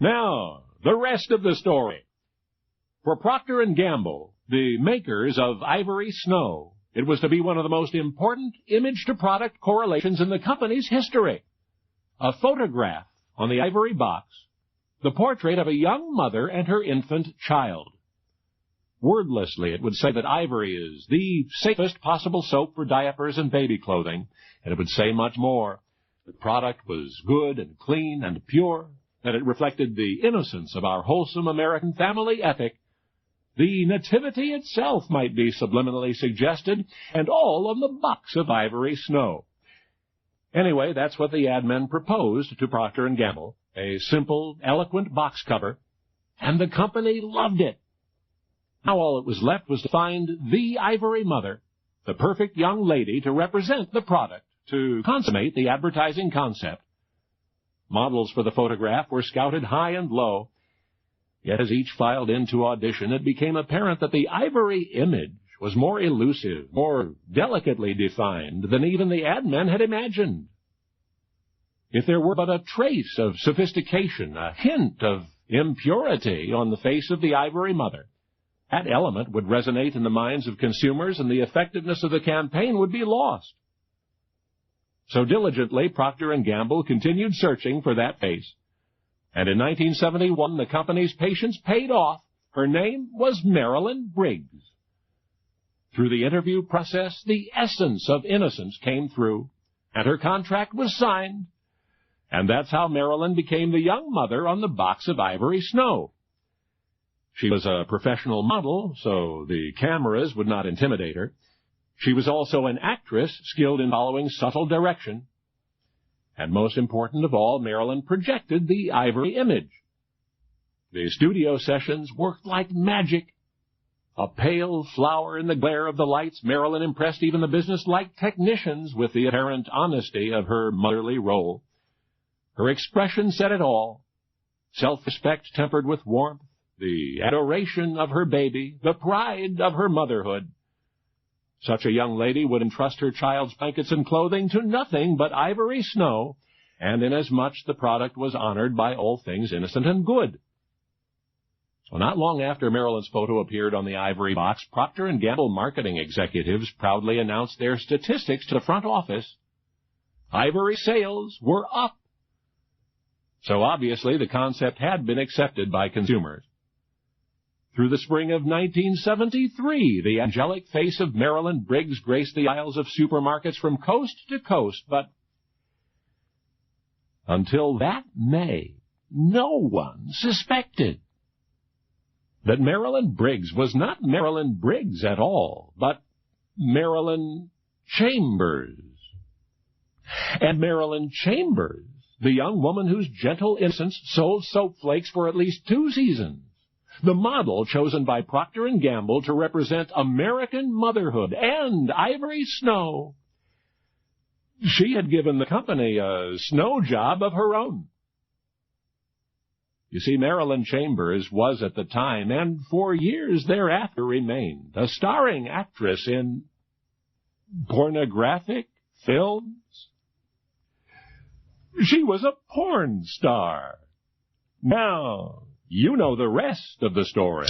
Now, the rest of the story. For Procter & Gamble, the makers of Ivory Snow, it was to be one of the most important image-to-product correlations in the company's history. A photograph on the ivory box, the portrait of a young mother and her infant child. Wordlessly, it would say that Ivory is the safest possible soap for diapers and baby clothing, and it would say much more. The product was good and clean and pure, that it reflected the innocence of our wholesome American family ethic. The nativity itself might be subliminally suggested, and all on the box of Ivory Snow. Anyway, that's what the ad men proposed to Procter & Gamble, a simple, eloquent box cover, and the company loved it. Now all that was left was to find the Ivory mother, the perfect young lady to represent the product, to consummate the advertising concept. Models for the photograph were scouted high and low. Yet as each filed in to audition, it became apparent that the Ivory image was more elusive, more delicately defined than even the ad men had imagined. If there were but a trace of sophistication, a hint of impurity on the face of the Ivory mother, that element would resonate in the minds of consumers and the effectiveness of the campaign would be lost. So diligently, Procter & Gamble continued searching for that face. And in 1971, the company's patience paid off. Her name was Marilyn Briggs. Through the interview process, the essence of innocence came through, and her contract was signed. And that's how Marilyn became the young mother on the box of Ivory Snow. She was a professional model, so the cameras would not intimidate her. She was also an actress skilled in following subtle direction. And most important of all, Marilyn projected the Ivory image. The studio sessions worked like magic. A pale flower in the glare of the lights, Marilyn impressed even the business-like technicians with the apparent honesty of her motherly role. Her expression said it all. Self-respect tempered with warmth, the adoration of her baby, the pride of her motherhood. Such a young lady would entrust her child's blankets and clothing to nothing but Ivory Snow, and inasmuch the product was honored by all things innocent and good. Well, not long after Marilyn's photo appeared on the Ivory box, Procter & Gamble marketing executives proudly announced their statistics to the front office. Ivory sales were up. So obviously the concept had been accepted by consumers. Through the spring of 1973, the angelic face of Marilyn Briggs graced the aisles of supermarkets from coast to coast, but until that May, no one suspected that Marilyn Briggs was not Marilyn Briggs at all, but Marilyn Chambers. And Marilyn Chambers, the young woman whose gentle innocence sold soap flakes for at least 2 seasons, the model chosen by Procter & Gamble to represent American motherhood and Ivory Snow. She had given the company a snow job of her own. You see, Marilyn Chambers was at the time, and for years thereafter remained, a starring actress in pornographic films. She was a porn star. Now, you know the rest of the story.